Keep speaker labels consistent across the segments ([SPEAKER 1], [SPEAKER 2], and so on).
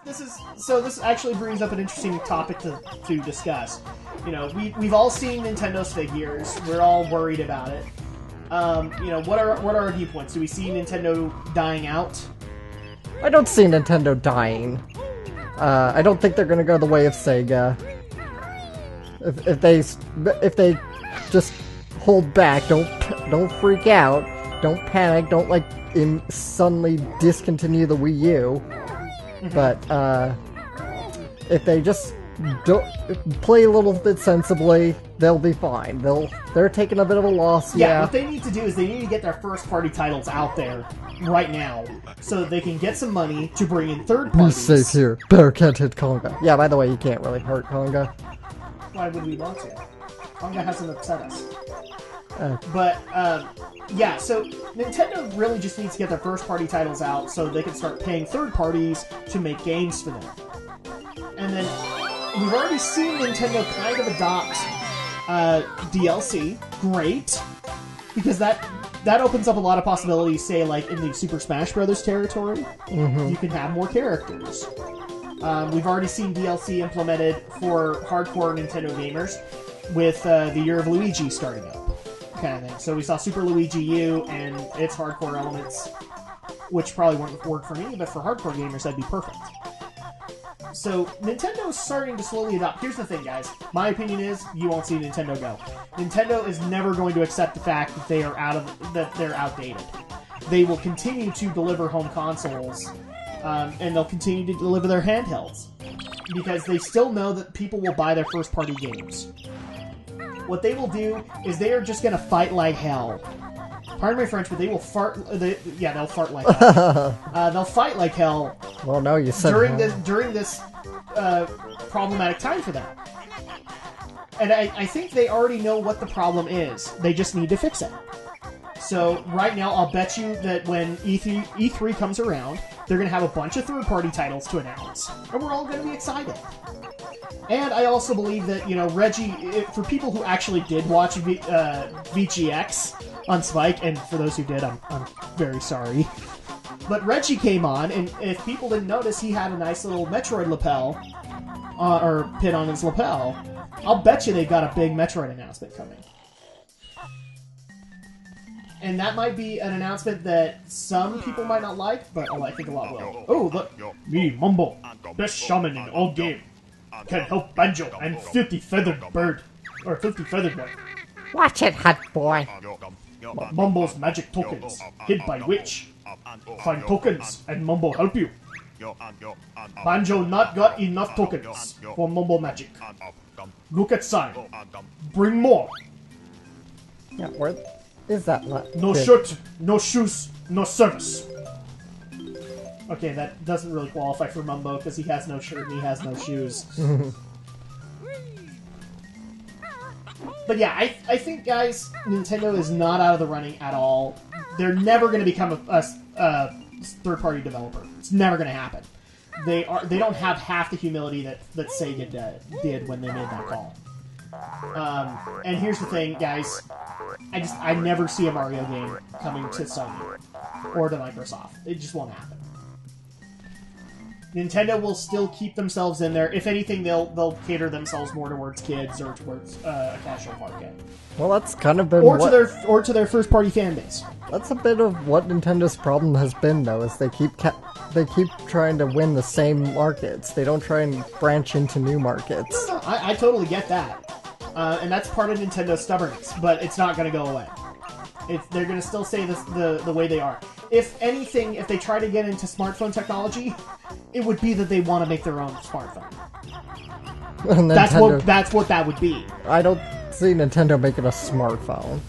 [SPEAKER 1] this actually brings up an interesting topic to discuss. You know, we've all seen Nintendo's figures. We're all worried about it. You know, what are our viewpoints? Do we see Nintendo dying out?
[SPEAKER 2] I don't see Nintendo dying. I don't think they're gonna go the way of Sega. If they just hold back, don't freak out, don't panic, don't like suddenly discontinue the Wii U. But if they just don't play a little bit sensibly, they'll be fine. They're taking a bit of a loss. Yeah.
[SPEAKER 1] What they need to do is they need to get their first party titles out there right now, so that they can get some money to bring in third parties.
[SPEAKER 2] Be safe here. Bear can't hit Conga. Yeah, by the way, you can't really hurt Conga.
[SPEAKER 1] Why would we want to? Conga hasn't upset us. But yeah, so Nintendo really just needs to get their first party titles out so they can start paying third parties to make games for them. And then we've already seen Nintendo kind of adopt DLC. Great. Because that opens up a lot of possibilities, say, like, in the Super Smash Bros. Territory. You can have more characters. We've already seen DLC implemented for hardcore Nintendo gamers with the Year of Luigi starting up. Kind of thing. So we saw Super Luigi U and its hardcore elements, which probably won't work for me, but for hardcore gamers, that'd be perfect. So Nintendo's starting to slowly adopt. Here's the thing, guys. My opinion is you won't see Nintendo go. Nintendo is never going to accept the fact that they're outdated. They will continue to deliver home consoles, and they'll continue to deliver their handhelds because they still know that people will buy their first-party games. What they will do is they are just going to fight like hell. Pardon my French, but they will fart. They'll fart like hell. They'll fight like hell.
[SPEAKER 2] Well, no, you said
[SPEAKER 1] during this problematic time for them. And I think they already know what the problem is. They just need to fix it. So right now, I'll bet you that when E3 comes around, they're going to have a bunch of third-party titles to announce, and we're all going to be excited. And I also believe that, you know, Reggie, for people who actually did watch VGX on Spike, and for those who did, I'm very sorry. But Reggie came on, and if people didn't notice, he had a nice little Metroid lapel, or pin on his lapel. I'll bet you they've got a big Metroid announcement coming. And that might be an announcement that some people might not like, but I think a lot will. Oh, look! Me, Mumbo, best shaman in all game. Can help Banjo and 50 feathered bird. Or 50 feathered one.
[SPEAKER 2] Watch it, hot boy.
[SPEAKER 1] Mumbo's magic tokens, hid by witch. Find tokens, and Mumbo help you. Banjo not got enough tokens for Mumbo magic. Look at sign. Bring more.
[SPEAKER 2] Yeah, where is that?
[SPEAKER 1] No shirt, no shoes, no service. Okay, that doesn't really qualify for Mumbo because he has no shirt and he has no shoes. But yeah, I think, guys, Nintendo is not out of the running at all. They're never going to become a third-party developer. It's never going to happen. They don't have half the humility that Sega did when they made that call. And here's the thing, guys. I never see a Mario game coming to Sony or to Microsoft. It just won't happen. Nintendo will still keep themselves in there. If anything, they'll cater themselves more towards kids or towards a casual market.
[SPEAKER 2] Well, that's kind of been
[SPEAKER 1] to their first party fan base.
[SPEAKER 2] That's a bit of what Nintendo's problem has been, though, is they keep trying to win the same markets. They don't try and branch into new markets.
[SPEAKER 1] No, I totally get that, and that's part of Nintendo's stubbornness. But it's not going to go away. They're going to still stay the way they are. If anything, if they try to get into smartphone technology, it would be that they want to make their own smartphone. That's what that would be.
[SPEAKER 2] I don't see Nintendo making a smartphone.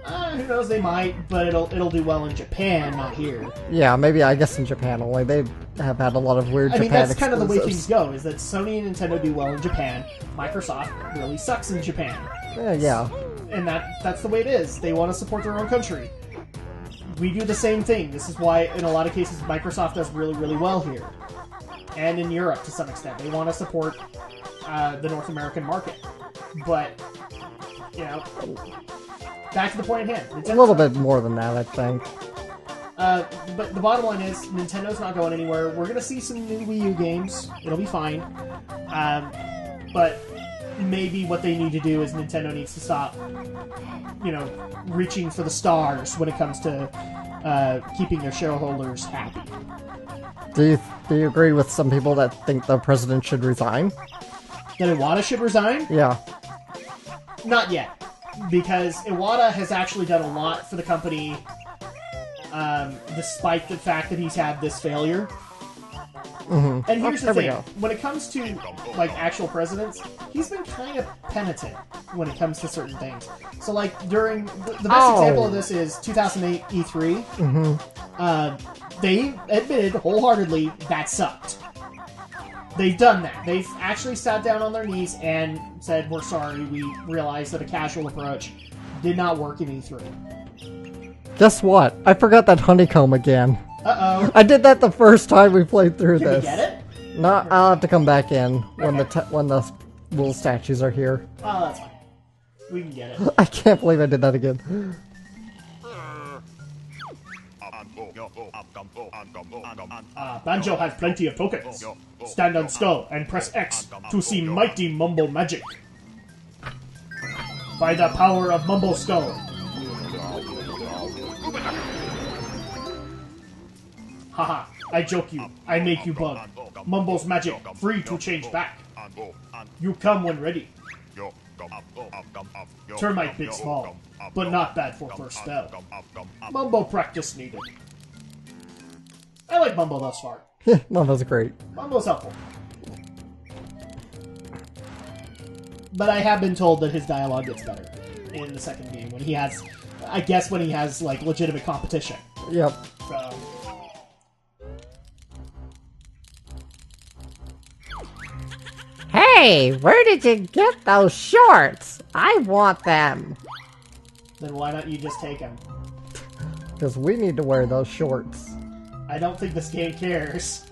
[SPEAKER 1] Who knows? They might, but it'll do well in Japan, not here.
[SPEAKER 2] Yeah, maybe I guess in Japan only. They have had a lot of weird. Japan
[SPEAKER 1] that's kind of the way things go. Is that Sony and Nintendo do well in Japan? Microsoft really sucks in Japan.
[SPEAKER 2] Yeah.
[SPEAKER 1] And that's the way it is. They want to support their own country. We do the same thing. This is why, in a lot of cases, Microsoft does really, really well here. And in Europe, to some extent. They want to support the North American market. But, you know, back to the point at hand.
[SPEAKER 2] A little bit more than that, I think.
[SPEAKER 1] But the bottom line is, Nintendo's not going anywhere. We're gonna see some new Wii U games. It'll be fine. But maybe what they need to do is Nintendo needs to stop, reaching for the stars when it comes to keeping their shareholders happy.
[SPEAKER 2] Do you agree with some people that think the president should resign?
[SPEAKER 1] That Iwata should resign?
[SPEAKER 2] Yeah.
[SPEAKER 1] Not yet. Because Iwata has actually done a lot for the company, despite the fact that he's had this failure.
[SPEAKER 2] Mm-hmm.
[SPEAKER 1] And here's the thing. When it comes to, actual presidents, he's been kind of penitent when it comes to certain things. So, during... The best example of this is 2008 E3.
[SPEAKER 2] Mm-hmm.
[SPEAKER 1] They admitted wholeheartedly that sucked. They've done that. They've actually sat down on their knees and said, we're sorry, we realized that a casual approach did not work in E3.
[SPEAKER 2] Guess what? I forgot that honeycomb again.
[SPEAKER 1] Uh-oh.
[SPEAKER 2] I did that the first time we played through this.
[SPEAKER 1] Can we get it?
[SPEAKER 2] No, I'll have to come back in when the little statues are here.
[SPEAKER 1] Oh, that's fine. We can get it.
[SPEAKER 2] I can't believe I did that again.
[SPEAKER 1] Banjo has plenty of tokens. Stand on skull and press X to see mighty Mumbo magic. By the power of Mumbo skull. Haha, I joke you. I make you bug. Mumbo's magic, free to change back. You come when ready. Termite bit small, but not bad for first spell. Mumbo practice needed. I like Mumbo thus far.
[SPEAKER 2] Mumbo's great.
[SPEAKER 1] Mumbo's helpful. But I have been told that his dialogue gets better in the second game when he has, I guess when he has, legitimate competition.
[SPEAKER 2] Yep.
[SPEAKER 1] So...
[SPEAKER 2] Hey, where did you get those shorts? I want them.
[SPEAKER 1] Then why don't you just take them?
[SPEAKER 2] Because we need to wear those shorts.
[SPEAKER 1] I don't think this game cares.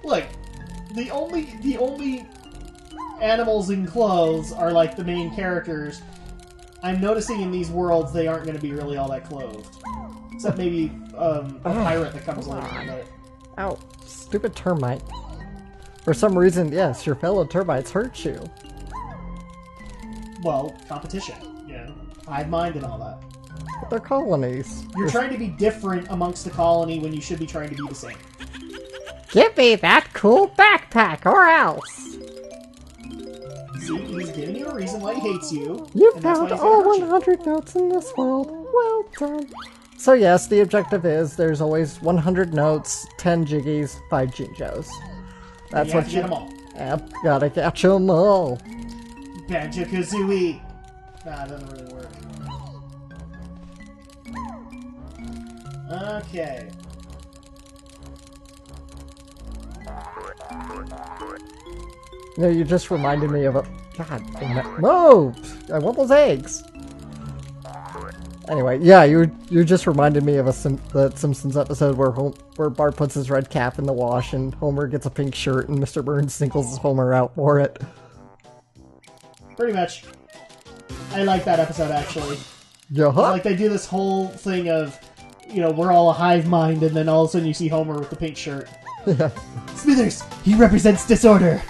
[SPEAKER 1] Look, the only animals in clothes are the main characters. I'm noticing in these worlds they aren't going to be really all that clothed. Except maybe a pirate that comes along. But...
[SPEAKER 2] Ow, stupid termite. For some reason, yes, your fellow termites hurt you.
[SPEAKER 1] Well, competition, hive mind and all that.
[SPEAKER 2] But they're colonies.
[SPEAKER 1] You're trying to be different amongst the colony when you should be trying to be the same.
[SPEAKER 2] Give me that cool backpack, or else!
[SPEAKER 1] See, he's giving you a reason why he hates you.
[SPEAKER 2] You found all 100 notes in this world. Well done. So yes, the objective is there's always 100 notes, 10 jiggies, 5 Jinjos. That's what you...
[SPEAKER 1] Get them all.
[SPEAKER 2] Yep, gotta catch them all.
[SPEAKER 1] Banjo Kazooie. Nah, it doesn't really work. Okay.
[SPEAKER 2] No, you just reminded me of a... God damn it. No! I want those eggs! Anyway, yeah, you just reminded me of the Simpsons episode where Bart puts his red cap in the wash and Homer gets a pink shirt and Mr. Burns singles Homer out for it.
[SPEAKER 1] Pretty much. I like that episode, actually.
[SPEAKER 2] Yeah.
[SPEAKER 1] They do this whole thing of, we're all a hive mind, and then all of a sudden you see Homer with the pink shirt.
[SPEAKER 2] Yeah.
[SPEAKER 1] Smithers! He represents disorder!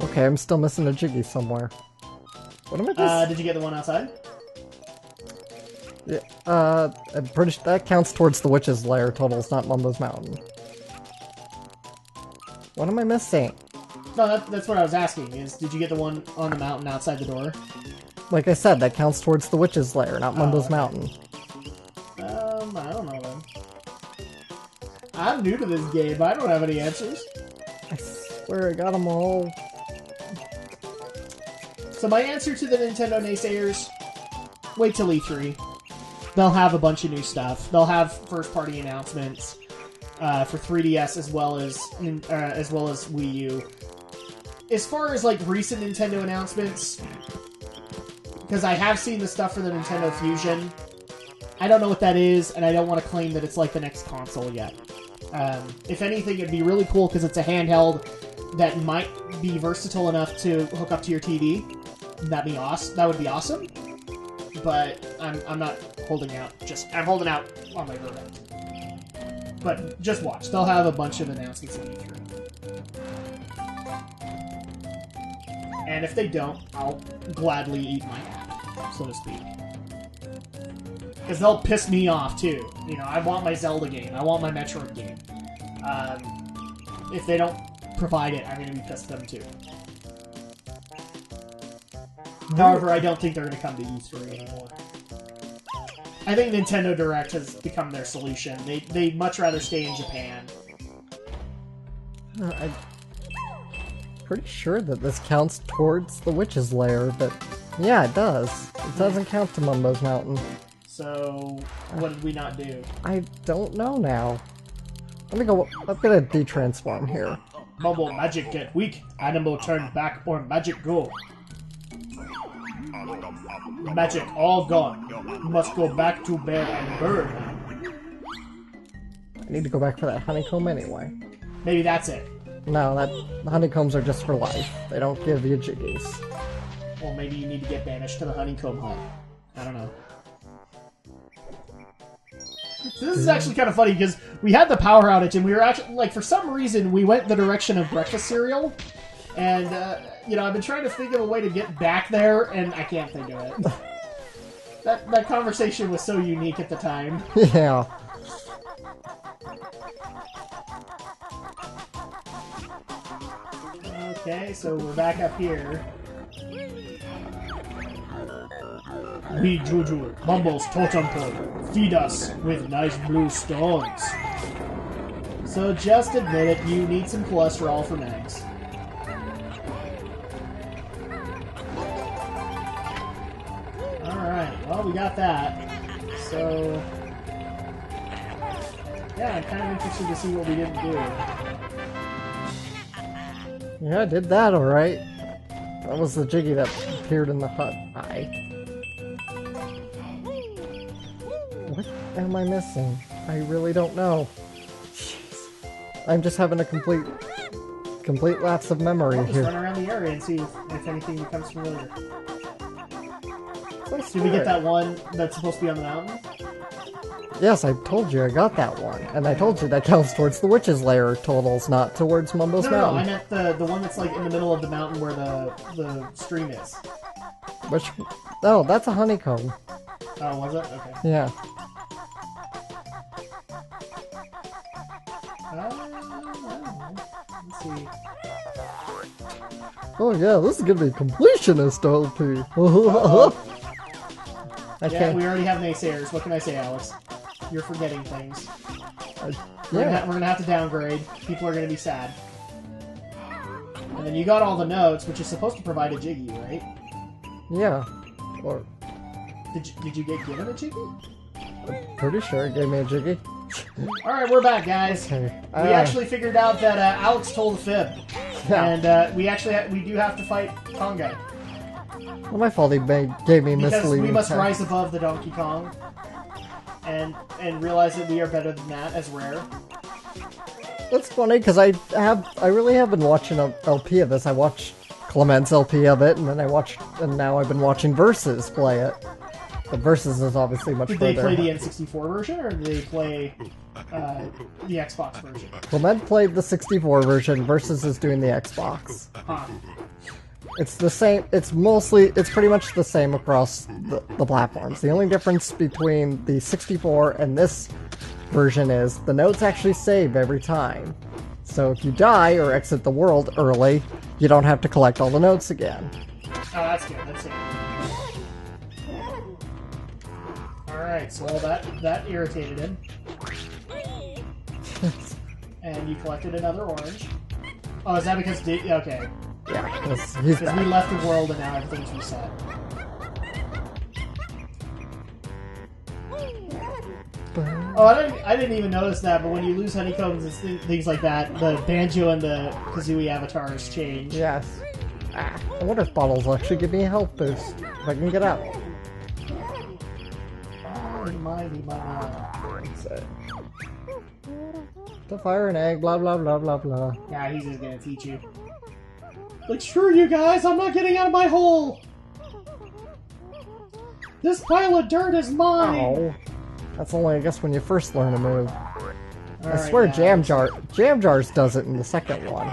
[SPEAKER 2] Okay, I'm still missing a jiggy somewhere. What am I
[SPEAKER 1] did you get the one outside?
[SPEAKER 2] Yeah, I'm pretty sure that counts towards the witch's lair totals, not Mumbo's Mountain. What am I missing?
[SPEAKER 1] No, that's what I was asking, is did you get the one on the mountain outside the door?
[SPEAKER 2] Like I said, that counts towards the witch's lair, not Mumbo's Mountain.
[SPEAKER 1] I don't know then. I'm new to this game, I don't have any answers.
[SPEAKER 2] I swear I got them all.
[SPEAKER 1] So my answer to the Nintendo naysayers, wait till E3. They'll have a bunch of new stuff. They'll have first-party announcements for 3DS as well as Wii U. As far as recent Nintendo announcements, because I have seen the stuff for the Nintendo Fusion, I don't know what that is, and I don't want to claim that it's the next console yet. If anything, it'd be really cool because it's a handheld that might be versatile enough to hook up to your TV. That would be awesome. But I'm not holding out. I'm holding out on my verdict. But just watch. They'll have a bunch of announcements in E3. And if they don't, I'll gladly eat my hat, so to speak. Because they'll piss me off, too. You know, I want my Zelda game. I want my Metroid game. If they don't provide it, I'm going to be pissed at them, too. However, I don't think they're going to come to E3 anymore. I think Nintendo Direct has become their solution. They'd much rather stay in Japan.
[SPEAKER 2] I'm pretty sure that this counts towards the Witch's Lair, but yeah, it does. It doesn't count to Mumbo's Mountain.
[SPEAKER 1] So, what did we not do?
[SPEAKER 2] I don't know now. Let me go. I'm gonna de-transform here.
[SPEAKER 1] Mumbo magic get weak, animal turn back, or magic go. Magic all gone. You must go back to bed and burn.
[SPEAKER 2] I need to go back for that honeycomb anyway.
[SPEAKER 1] Maybe that's it.
[SPEAKER 2] No, the honeycombs are just for life. They don't give you jiggies.
[SPEAKER 1] Well, maybe you need to get banished to the honeycomb hut. I don't know. So this is actually kind of funny because we had the power outage and we were actually, like, for some reason we went the direction of breakfast cereal. And, you know, I've been trying to think of a way to get back there and I can't think of it. That conversation was so unique at the time.
[SPEAKER 2] Yeah.
[SPEAKER 1] Okay, so we're back up here. We Juju, Mumbo's totem pole. Feed us with nice blue stones. So just admit it, you need some cholesterol from eggs. Alright, well we got that. So... yeah, I'm kind of interested to see what we didn't do.
[SPEAKER 2] Yeah, I did that alright. That was the Jiggy that appeared in the hut. What am I missing? I really don't know. Jeez. I'm just having a complete lapse of memory
[SPEAKER 1] I'll just
[SPEAKER 2] here.
[SPEAKER 1] run around the area and see if anything becomes familiar. Did we get that one that's supposed to be on the mountain?
[SPEAKER 2] Yes, I told you I got that one. And I told you that counts towards the Witch's Lair totals, not towards Mumbo's Mountain.
[SPEAKER 1] No, I meant the one that's like in the middle of the mountain where the stream is.
[SPEAKER 2] Which... oh, that's a honeycomb.
[SPEAKER 1] Oh, was it? Okay.
[SPEAKER 2] Yeah.
[SPEAKER 1] Let's see.
[SPEAKER 2] Oh yeah, this is gonna be completionist LP.
[SPEAKER 1] Yeah, we already have naysayers. What can I say, Alex? You're forgetting things. We're gonna have to downgrade. People are gonna be sad. And then you got all the notes, which is supposed to provide a Jiggy, right?
[SPEAKER 2] Yeah. Or...
[SPEAKER 1] did you get given a Jiggy?
[SPEAKER 2] I'm pretty sure it gave me a Jiggy.
[SPEAKER 1] Alright, we're back, guys.
[SPEAKER 2] Okay.
[SPEAKER 1] We actually figured out that Alex told a fib.
[SPEAKER 2] Yeah.
[SPEAKER 1] And we do have to fight Konga.
[SPEAKER 2] Well, my fault he gave me
[SPEAKER 1] Because
[SPEAKER 2] misleading.
[SPEAKER 1] we must
[SPEAKER 2] text.
[SPEAKER 1] rise above the Donkey Kong. And realize that we are better than that as rare.
[SPEAKER 2] That's funny because I really have been watching a LP of this. I watched Clement's LP of it, and then and now I've been watching Versus play it. But Versus is obviously much
[SPEAKER 1] Did
[SPEAKER 2] further.
[SPEAKER 1] they play the N64 version, or did they play the Xbox version?
[SPEAKER 2] Clement played the 64 version. Versus is doing the Xbox.
[SPEAKER 1] Huh.
[SPEAKER 2] It's the same. It's pretty much the same across the platforms. The only difference between the 64 and this version is the notes actually save every time. So if you die or exit the world early, you don't have to collect all the notes again.
[SPEAKER 1] Oh, that's good. That's it. Alright, so that irritated him. And you collected another orange. Oh, is that because... okay.
[SPEAKER 2] Yeah, he's
[SPEAKER 1] Because we left the world and now everything's reset. Oh, I didn't even notice that, but when you lose honeycombs and things like that, the Banjo and the Kazooie avatars change.
[SPEAKER 2] Yes. I wonder if bottles will actually give me a health boost if I can get out.
[SPEAKER 1] Mighty.
[SPEAKER 2] That's it. To fire an egg, blah blah blah blah blah.
[SPEAKER 1] Yeah, he's just gonna teach you. Like, screw you guys, I'm not getting out of my hole! This pile of dirt is mine!
[SPEAKER 2] Oh. That's only, I guess, when you first learn a move. I
[SPEAKER 1] Alright,
[SPEAKER 2] swear
[SPEAKER 1] now.
[SPEAKER 2] Jam Jars does it in the second one.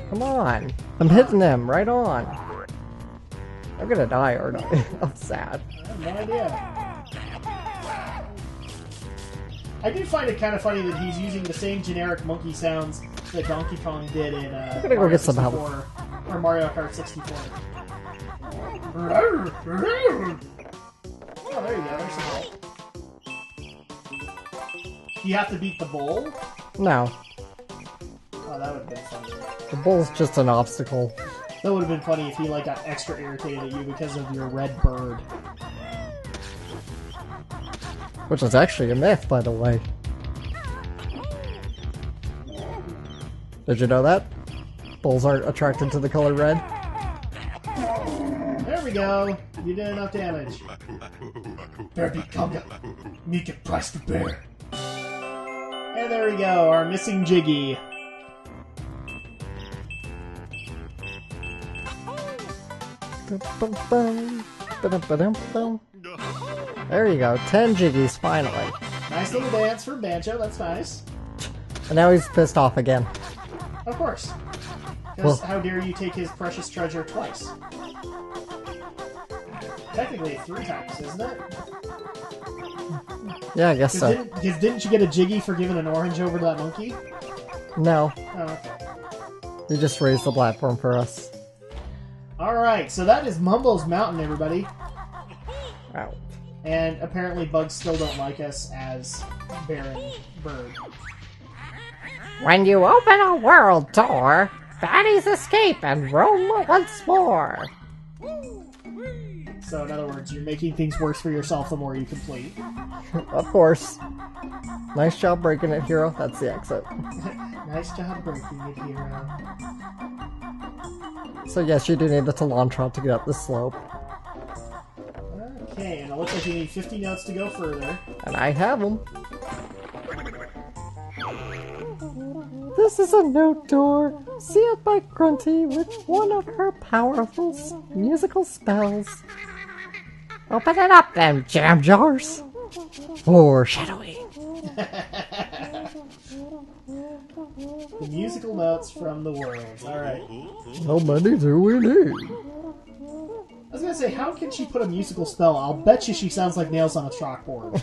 [SPEAKER 2] Come on. I'm hitting them right on. I'm gonna die, aren't I? I'm sad.
[SPEAKER 1] I have no idea. I do find it kind of funny that he's using the same generic monkey sounds that Donkey Kong did in
[SPEAKER 2] I'm gonna go
[SPEAKER 1] Mario
[SPEAKER 2] get some
[SPEAKER 1] 64,
[SPEAKER 2] help.
[SPEAKER 1] or Mario Kart 64. Oh, there you go. There's some help. You have to beat the bowl?
[SPEAKER 2] No.
[SPEAKER 1] Oh, that would have been funny.
[SPEAKER 2] The bull's just an obstacle.
[SPEAKER 1] That would have been funny if he like got extra irritated at you because of your red bird.
[SPEAKER 2] Which is actually a myth, by the way. Did you know that? Bulls aren't attracted to the color red?
[SPEAKER 1] There we go. You did enough damage. Bear beat Conga. Make it price the bear. And there we go, our missing Jiggy.
[SPEAKER 2] There you go, 10 Jiggies finally.
[SPEAKER 1] Nice little dance for Banjo, that's nice.
[SPEAKER 2] And now he's pissed off again.
[SPEAKER 1] Of course. Because
[SPEAKER 2] Well-
[SPEAKER 1] how dare you take his precious treasure twice? Technically 3 times, isn't it?
[SPEAKER 2] Yeah, I guess so.
[SPEAKER 1] Because didn't you get a Jiggy for giving an orange over to that monkey?
[SPEAKER 2] No,
[SPEAKER 1] Oh, okay.
[SPEAKER 2] he just raised the platform for us.
[SPEAKER 1] Alright, so that is Mumbo's Mountain, everybody.
[SPEAKER 2] Ow.
[SPEAKER 1] And apparently bugs still don't like us as Baron Bird.
[SPEAKER 2] When you open a world door, baddies escape and roam once more.
[SPEAKER 1] So in other words, you're making things worse for yourself the more you complete.
[SPEAKER 2] Of course. Nice job breaking it, Hero. That's the exit.
[SPEAKER 1] Nice job breaking it, hero.
[SPEAKER 2] So yes, you do need the Talantron to get up the slope.
[SPEAKER 1] Okay, and it looks like you need 50 notes to go further.
[SPEAKER 2] And I have them. This is a note door, sealed by Grunty with one of her powerful musical spells. Open it up then, Jam Jars. Foreshadowing.
[SPEAKER 1] The musical notes from the world. Alright.
[SPEAKER 2] How many do we need?
[SPEAKER 1] I was gonna say, how can she put a musical spell? I'll bet you she sounds like nails on a chalkboard.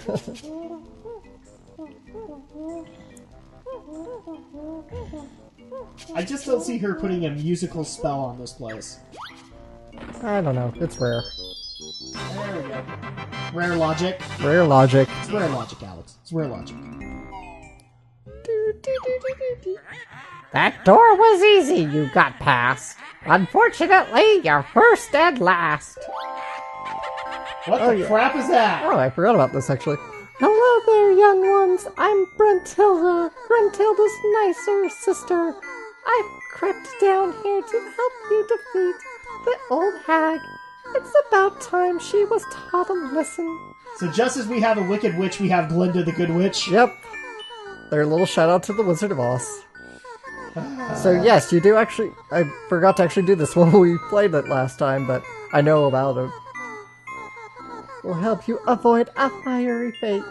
[SPEAKER 1] I just don't see her putting a musical spell on this place.
[SPEAKER 2] I don't know. It's rare.
[SPEAKER 1] There we go. Rare logic.
[SPEAKER 2] Rare logic.
[SPEAKER 1] It's rare logic, Alex. It's rare logic.
[SPEAKER 2] That door was easy, you got past. Unfortunately, you're first and last.
[SPEAKER 1] What the crap is that?
[SPEAKER 2] Oh, I forgot about this actually. Hello there, young ones. I'm Brentilda, Gruntilda's nicer sister. I've crept down here to help you defeat the old hag. It's about time she was taught a lesson.
[SPEAKER 1] So just as we have a Wicked Witch, we have Glinda the Good Witch.
[SPEAKER 2] Yep. Their little shout out to the Wizard of Oz. So yes, you do actually... I forgot to actually do this when we played it last time, but I know about it. Will help you avoid a fiery fate.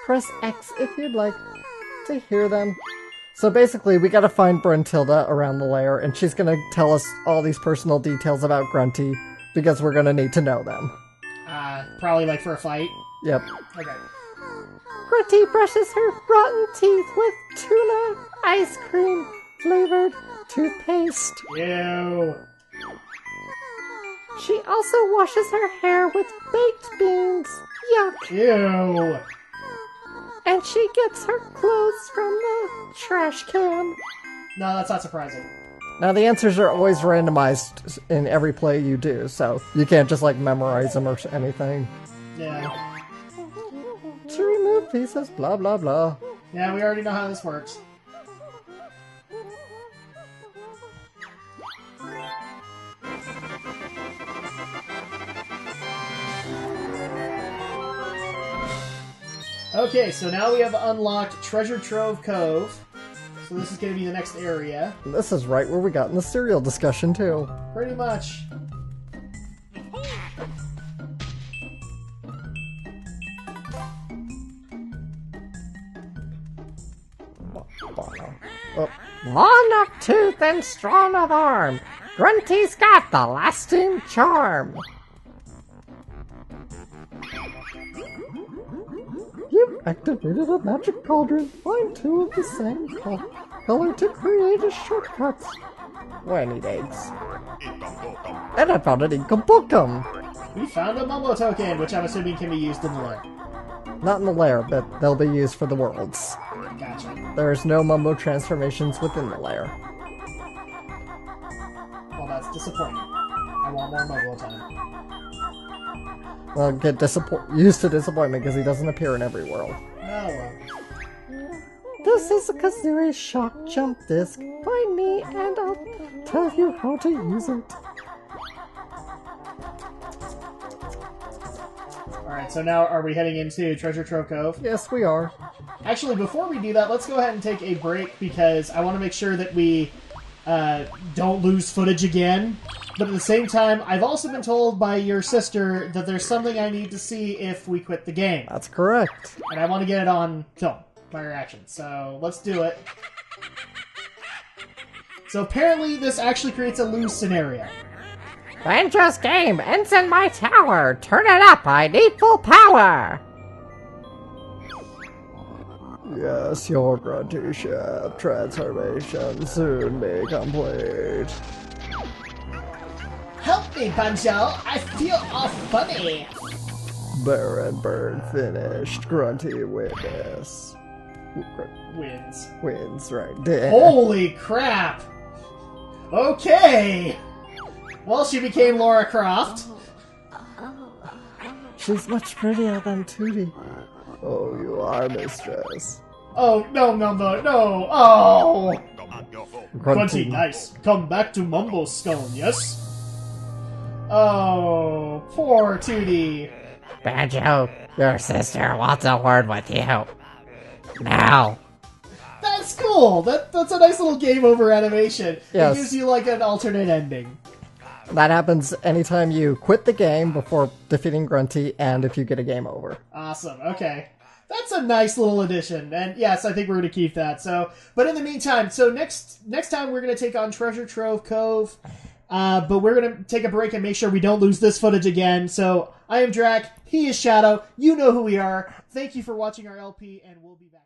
[SPEAKER 2] Press X if you'd like to hear them. So basically, we gotta find Bruntilda around the lair, and she's gonna tell us all these personal details about Grunty, because we're gonna need to know them.
[SPEAKER 1] Probably like for a fight.
[SPEAKER 2] Yep.
[SPEAKER 1] Okay.
[SPEAKER 2] Grunty brushes her rotten teeth with tuna ice cream flavored toothpaste.
[SPEAKER 1] Ew.
[SPEAKER 2] She also washes her hair with baked beans. Yuck.
[SPEAKER 1] Ew.
[SPEAKER 2] And she gets her clothes from the trash can.
[SPEAKER 1] No, that's not surprising.
[SPEAKER 2] Now, the answers are always randomized in every play you do, so you can't just, like, memorize them or anything.
[SPEAKER 1] Yeah.
[SPEAKER 2] To remove pieces, blah, blah, blah.
[SPEAKER 1] Yeah, we already know how this works. Okay, so now we have unlocked Treasure Trove Cove. So this is going to be the next area.
[SPEAKER 2] And this is right where we got in the cereal discussion, too.
[SPEAKER 1] Pretty much.
[SPEAKER 2] Oh. Long of tooth and strong of arm, Grunty's got the lasting charm. You've activated a magic cauldron. Find two of the same color to create a shortcut. Well, I need eggs. And I found an Inkabukum.
[SPEAKER 1] We found a Mumbo token, which I'm assuming can be used in the lair.
[SPEAKER 2] Not in the lair, but they'll be used for the worlds.
[SPEAKER 1] Gotcha.
[SPEAKER 2] There's no Mumbo transformations within the lair.
[SPEAKER 1] Well, that's disappointing. I want more Mumbo time.
[SPEAKER 2] Well, get used to disappointment because he doesn't appear in every world.
[SPEAKER 1] Oh,
[SPEAKER 2] This is a Kazooie shock jump disc. Find me and I'll tell you how to use it.
[SPEAKER 1] Alright, so now are we heading into Treasure Trove Cove?
[SPEAKER 2] Yes, we are.
[SPEAKER 1] Actually, before we do that, let's go ahead and take a break because I want to make sure that we don't lose footage again. But at the same time, I've also been told by your sister that there's something I need to see if we quit the game.
[SPEAKER 2] That's correct.
[SPEAKER 1] And I want to get it on film, my reaction. So let's do it. So apparently this actually creates a lose scenario.
[SPEAKER 2] Banjo's game ends in my tower. Turn it up, I need full power. Yes, your grunty ship transformation soon be complete.
[SPEAKER 1] Help me, Banjo! I feel all funny!
[SPEAKER 2] Baron Bird finished. Grunty witness. Wins right there.
[SPEAKER 1] Holy crap! Okay! Well, she became Lara Croft.
[SPEAKER 2] She's much prettier than Tootie. Oh, you are, mistress.
[SPEAKER 1] Oh, no, Mumbo, no! Oh!
[SPEAKER 2] Grunty,
[SPEAKER 1] nice. Come back to Mumbo Stone, yes? Oh, poor Tootie.
[SPEAKER 3] Banjo, your sister wants a word with you. Now.
[SPEAKER 1] That's cool. That's a nice little game over animation.
[SPEAKER 2] Yes.
[SPEAKER 1] It gives you like an alternate ending.
[SPEAKER 2] That happens anytime you quit the game before defeating Grunty and if you get a game over.
[SPEAKER 1] Awesome. Okay. That's a nice little addition. And yes, I think we're going to keep that. So, but in the meantime, so next time we're going to take on Treasure Trove Cove. But we're going to take a break and make sure we don't lose this footage again. So I am Drak. He is Shadow. You know who we are. Thank you for watching our LP, and we'll be back.